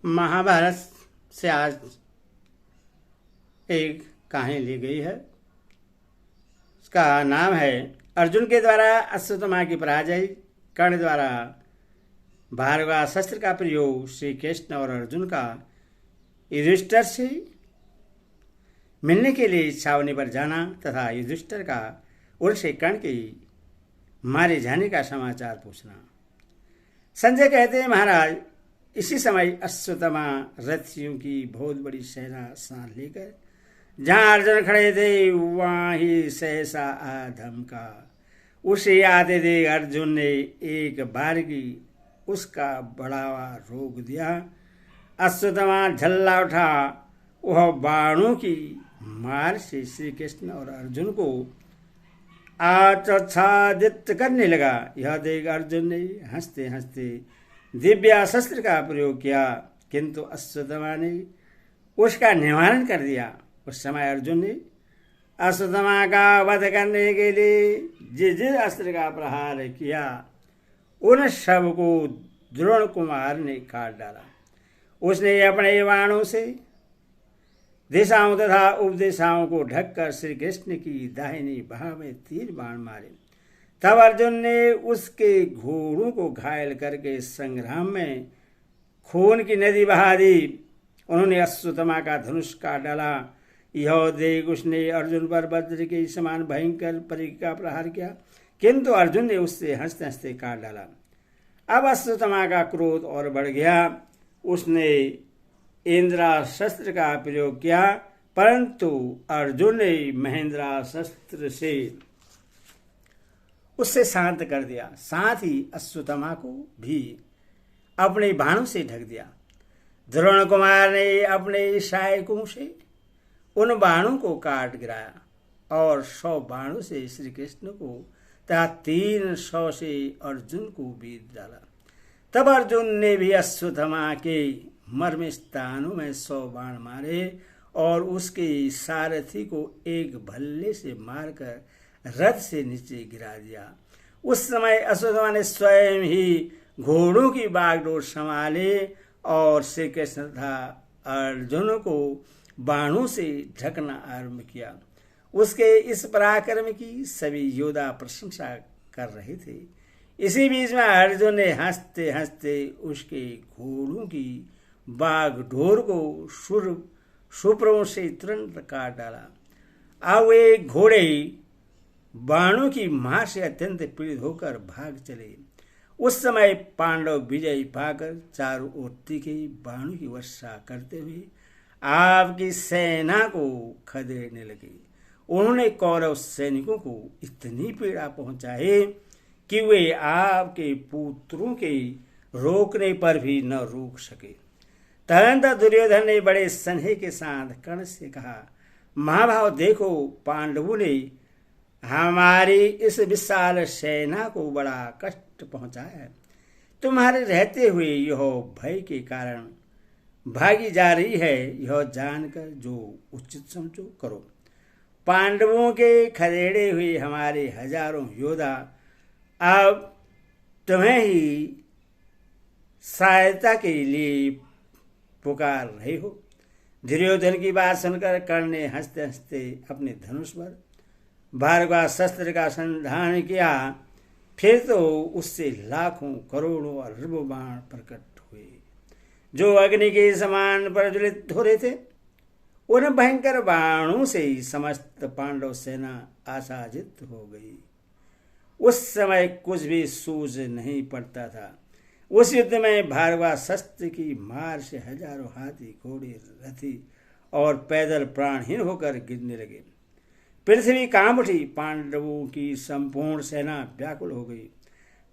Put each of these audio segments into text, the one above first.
महाभारत से आज एक कहानी ली गई है। उसका नाम है अर्जुन के द्वारा अश्वत्थामा की पराजय, कर्ण द्वारा भार्गवास्त्र का प्रयोग, श्री कृष्ण और अर्जुन का युधिष्ठिर से मिलने के लिए छावनी पर जाना तथा युधिष्ठिर का उनसे कर्ण के मारे जाने का समाचार पूछना। संजय कहते हैं, महाराज इसी समय अश्वत्थामा रथियों की बहुत बड़ी सेना साथ लेकर जहां अर्जुन खड़े थे वहां ही सहसा आ धमका। उसे आते देख अर्जुन ने एक बार की उसका बढ़ावा रोक दिया। अश्वत्थामा झल्ला उठा। वह बाणों की मार से श्री कृष्ण और अर्जुन को आच्छादित करने लगा। यह देख अर्जुन ने हंसते हंसते दिव्यास्त्र का प्रयोग किया, किंतु अश्वत्थामा ने उसका निवारण कर दिया। उस समय अर्जुन ने अश्वत्थामा का वध करने के लिए जिस जिस अस्त्र का प्रहार किया उन सब को द्रोण कुमार ने काट डाला। उसने अपने बाणों से दिशाओं तथा उपदिशाओं को ढककर श्री कृष्ण की दाहिनी बाह में तीर बाण मारे। तब अर्जुन ने उसके घोड़ों को घायल करके संग्राम में खून की नदी बहा दी। उन्होंने अश्वत्थामा का धनुष काट डाला। यह देख उसने अर्जुन पर वज्र के समान भयंकर परीक्षा का प्रहार किया, किंतु अर्जुन ने उससे हंसते हंसते काट डाला। अब अश्वत्थामा का क्रोध और बढ़ गया। उसने इंद्रास्त्र का प्रयोग किया, परंतु अर्जुन ने महेंद्रास्त्र से उससे शांत कर दिया। साथ ही अश्वत्थामा को भी अपने बाणों से ढक दिया। द्रोण कुमार ने अपने सहायकों से उन बाणों को काट गिराया और 100 बाणों से श्री कृष्ण को तथा 300 से अर्जुन को बीत डाला। तब अर्जुन ने भी अश्वत्थामा के मर्म स्थानों में 100 बाण मारे और उसके सारथी को एक भल्ले से मारकर रथ से नीचे गिरा दिया। उस समय अश्वत्थामा ने स्वयं ही घोड़ों की बागडोर संभाले और श्री कृष्ण तथा अर्जुन को बाणों से ढकना आरंभ किया। उसके इस पराक्रम की सभी योद्धा प्रशंसा कर रहे थे। इसी बीच में अर्जुन ने हंसते हंसते उसके घोड़ों की बागडोर को शुभ्रों से तुरंत काट डाला। अब वे घोड़े बाणों की मार से अत्यंत पीड़ित होकर भाग चले। उस समय पांडव विजयी पाकर चारों ओर तीखे बाणों की वर्षा करते हुए आपकी सेना को खदेड़ने लगे। उन्होंने कौरव सैनिकों को इतनी पीड़ा पहुंचाई कि वे आपके पुत्रों के रोकने पर भी न रोक सके। तदनंतर दुर्योधन ने बड़े स्नेह के साथ कर्ण से कहा, महाभाव देखो, पांडवों ने हमारी इस विशाल सेना को बड़ा कष्ट पहुंचाया है। तुम्हारे रहते हुए यह भय के कारण भागी जा रही है। यह जानकर जो उचित समझो करो। पांडवों के खदेड़े हुए हमारे हजारों योद्धा अब तुम्हें ही सहायता के लिए पुकार रहे हो। दुर्योधन की बात सुनकर कर्ण ने हंसते हंसते अपने धनुष पर भार्गवास्त्र का संधान किया। फिर तो उससे लाखों करोड़ों अरबों बाण प्रकट हुए जो अग्नि के समान प्रज्वलित हो रहे थे। उन भयंकर बाणों से समस्त पांडव सेना आशाजित हो गई। उस समय कुछ भी सूझ नहीं पड़ता था। उस युद्ध में भार्गवास्त्र की मार से हजारों हाथी, घोड़े, रथी और पैदल प्राणहीन होकर गिरने लगे। पृथ्वी कांप उठी। पांडवों की संपूर्ण सेना व्याकुल हो गई।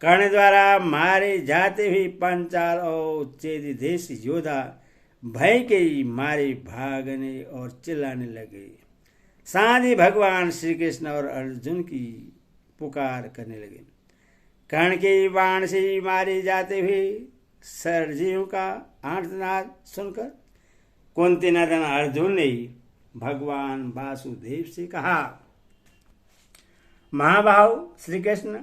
कर्ण द्वारा मारे जाते हुए पांचाल और चेदी देश योद्धा भय के मारे भागने और चिल्लाने लगे। साथ ही भगवान श्री कृष्ण और अर्जुन की पुकार करने लगे। कर्ण के बाण से मारे जाते हुए सरजीयों का आर्तनाद सुनकर कुंती नंदन अर्जुन ने भगवान वासुदेव से कहा, महाभाव श्री कृष्ण,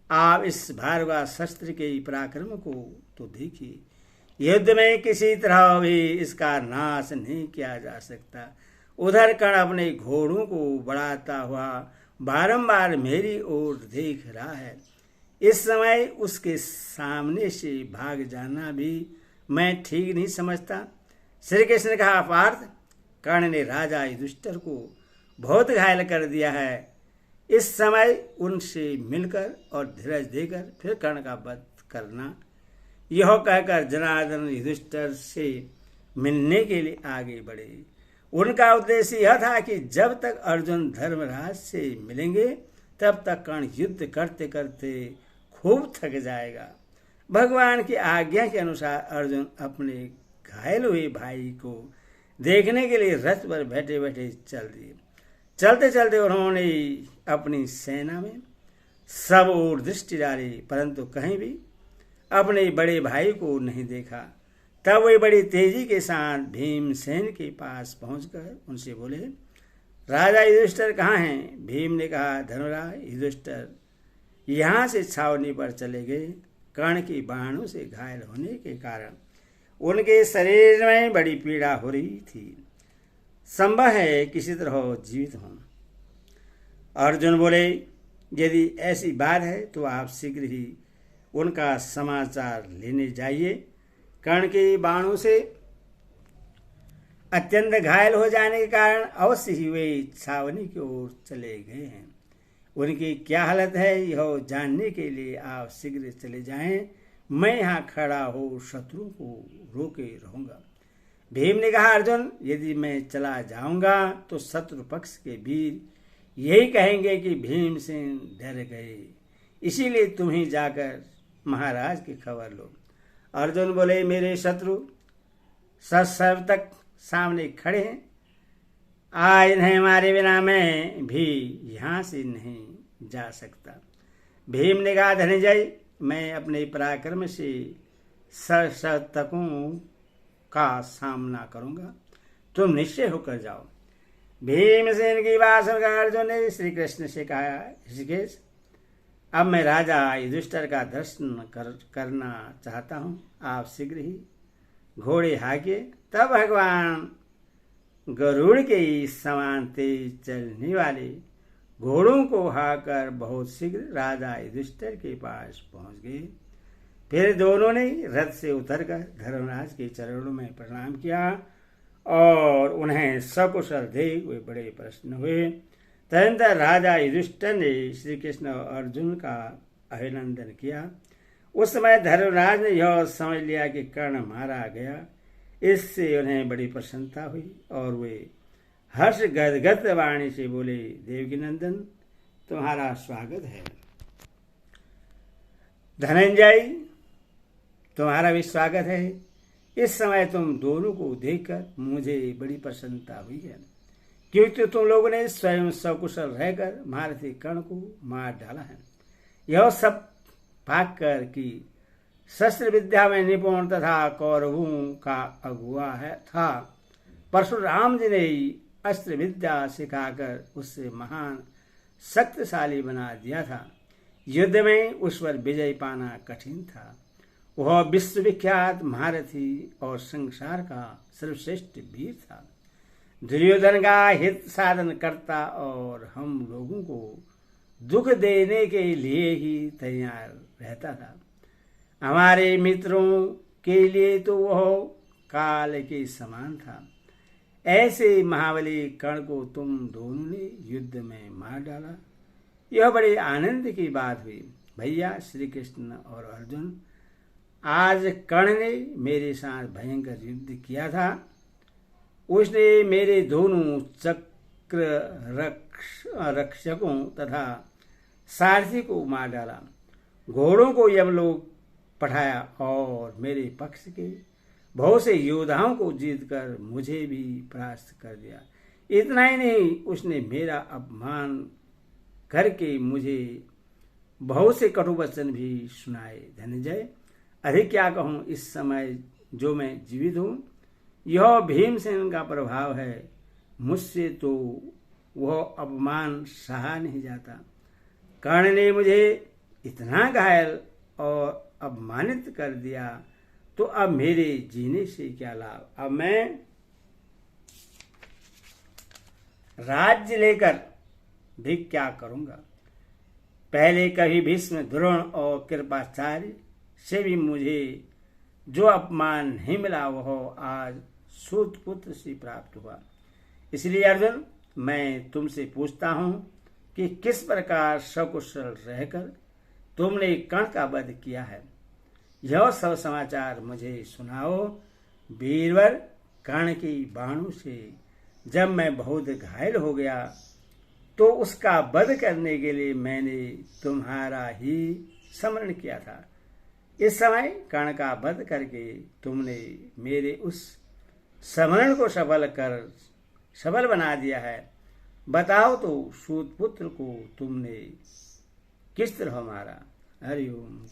आप इस भार्गवास्त्र के पराक्रम को तो देखिए। युद्ध में किसी तरह भी इसका नाश नहीं किया जा सकता। उधर कर्ण अपने घोड़ों को बढ़ाता हुआ बारंबार मेरी ओर देख रहा है। इस समय उसके सामने से भाग जाना भी मैं ठीक नहीं समझता। श्री कृष्ण ने कहा, पार्थ, कर्ण ने राजा युधिष्ठिर को बहुत घायल कर दिया है। इस समय उनसे मिलकर और धीरज देकर फिर कर्ण का वध करना। यह कहकर जनार्दन युधिष्ठिर से मिलने के लिए आगे बढ़े। उनका उद्देश्य यह था कि जब तक अर्जुन धर्मराज से मिलेंगे तब तक कर्ण युद्ध करते करते खूब थक जाएगा। भगवान की आज्ञा के अनुसार अर्जुन अपने घायल हुए भाई को देखने के लिए रथ पर बैठे बैठे चल दिए। चलते चलते उन्होंने अपनी सेना में सब ओर दृष्टि डाली, परंतु कहीं भी अपने बड़े भाई को नहीं देखा। तब वे बड़ी तेजी के साथ भीमसेन के पास पहुंचकर उनसे बोले, राजा युधिष्ठिर कहाँ हैं? भीम ने कहा, धनुराज युधिष्ठिर यहाँ से छावनी पर चले गए। कर्ण की बाणों से घायल होने के कारण उनके शरीर में बड़ी पीड़ा हो रही थी। संभव है किसी तरह जीवित हों। अर्जुन बोले, यदि ऐसी बात है तो आप शीघ्र ही उनका समाचार लेने जाइए। कर्ण के बाणों से अत्यंत घायल हो जाने के कारण अवश्य ही वे छावनी की ओर चले गए हैं। उनकी क्या हालत है यह जानने के लिए आप शीघ्र चले जाएं। मैं यहाँ खड़ा हो शत्रु को रोके रहूंगा। भीम ने कहा, अर्जुन, यदि मैं चला जाऊंगा तो शत्रु पक्ष के वीर यही कहेंगे कि भीमसेन डर गए, इसीलिए तुम ही जाकर महाराज की खबर लो। अर्जुन बोले, मेरे शत्रु सब तक सामने खड़े हैं, आज इन्हें मारे बिना मैं भी यहाँ से नहीं जा सकता। भीम ने कहा, धनंजय, मैं अपने पराक्रम से शतकों का सामना करूंगा, तुम निश्चय होकर जाओ। भीमसेन की बात सुनकर अर्जुन ने श्री कृष्ण से कहा, ऋषिकेश, अब मैं राजा युधिष्ठिर का दर्शन करना चाहता हूँ। आप शीघ्र ही घोड़े हाकिए। तब भगवान गरुड़ के समान तेज चलने वाले घोड़ों को हाकर बहुत शीघ्र राजा युधिष्ठिर के पास पहुंच गए। फिर दोनों ने रथ से उतरकर धर्मराज के चरणों में प्रणाम किया और उन्हें सकुशल देख वे बड़े प्रसन्न हुए। तदनंतर राजा युधिष्ठिर ने श्री कृष्ण और अर्जुन का अभिनंदन किया। उस समय धर्मराज ने यह समझ लिया कि कर्ण मारा गया। इससे उन्हें बड़ी प्रसन्नता हुई और वे हर्ष गदगद वाणी से बोले, देवकी नंदन, तुम्हारा स्वागत है। धनंजय, तुम्हारा भी स्वागत है। इस समय तुम दोनों को देखकर मुझे बड़ी प्रसन्नता हुई है, क्योंकि तुम लोगों ने स्वयं सकुशल रहकर महारथी कर्ण को मार डाला है। यह सब पाकर कि शस्त्र विद्या में निपुण तथा कौरवों का अगुआ था परशुराम जी ने अस्त्र विद्या सिखाकर उससे महान शक्तिशाली बना दिया था। युद्ध में उस पर विजय पाना कठिन था। वह विश्वविख्यात महारथी और संसार का सर्वश्रेष्ठ वीर था। दुर्योधन का हित साधन करता और हम लोगों को दुख देने के लिए ही तैयार रहता था। हमारे मित्रों के लिए तो वह काल के समान था। ऐसे महाबली कर्ण को तुम दोनों ने युद्ध में मार डाला। यह बड़े आनंद की बात हुई। भैया श्री कृष्ण और अर्जुन, आज कर्ण ने मेरे साथ भयंकर युद्ध किया था। उसने मेरे दोनों चक्र रक्षकों तथा सारथी को मार डाला, घोड़ों को यमलोक पठाया और मेरे पक्ष के बहुत से योद्धाओं को जीतकर मुझे भी परास्त कर दिया। इतना ही नहीं, उसने मेरा अपमान करके मुझे बहुत से कटु वचन भी सुनाए। धनंजय, अधिक क्या कहूँ, इस समय जो मैं जीवित हूँ यह भीमसेन का प्रभाव है। मुझसे तो वह अपमान सहा नहीं जाता। कर्ण ने मुझे इतना घायल और अपमानित कर दिया, तो अब मेरे जीने से क्या लाभ। अब मैं राज्य लेकर भी क्या करूंगा। पहले कभी भीष्म, द्रोण और कृपाचार्य से भी मुझे जो अपमान नहीं मिला वह आज सूत पुत्र से प्राप्त हुआ। इसलिए अर्जुन, मैं तुमसे पूछता हूं कि किस प्रकार सकुशल रहकर तुमने कर्ण का वध किया है। यह सब समाचार मुझे सुनाओ। वीरवर, कर्ण की बाणों से जब मैं बहुत घायल हो गया तो उसका वध करने के लिए मैंने तुम्हारा ही स्मरण किया था। इस समय कर्ण का वध करके तुमने मेरे उस स्मरण को सफल बना दिया है। बताओ तो सूत पुत्र को तुमने किस तरह मारा। हरि ओम।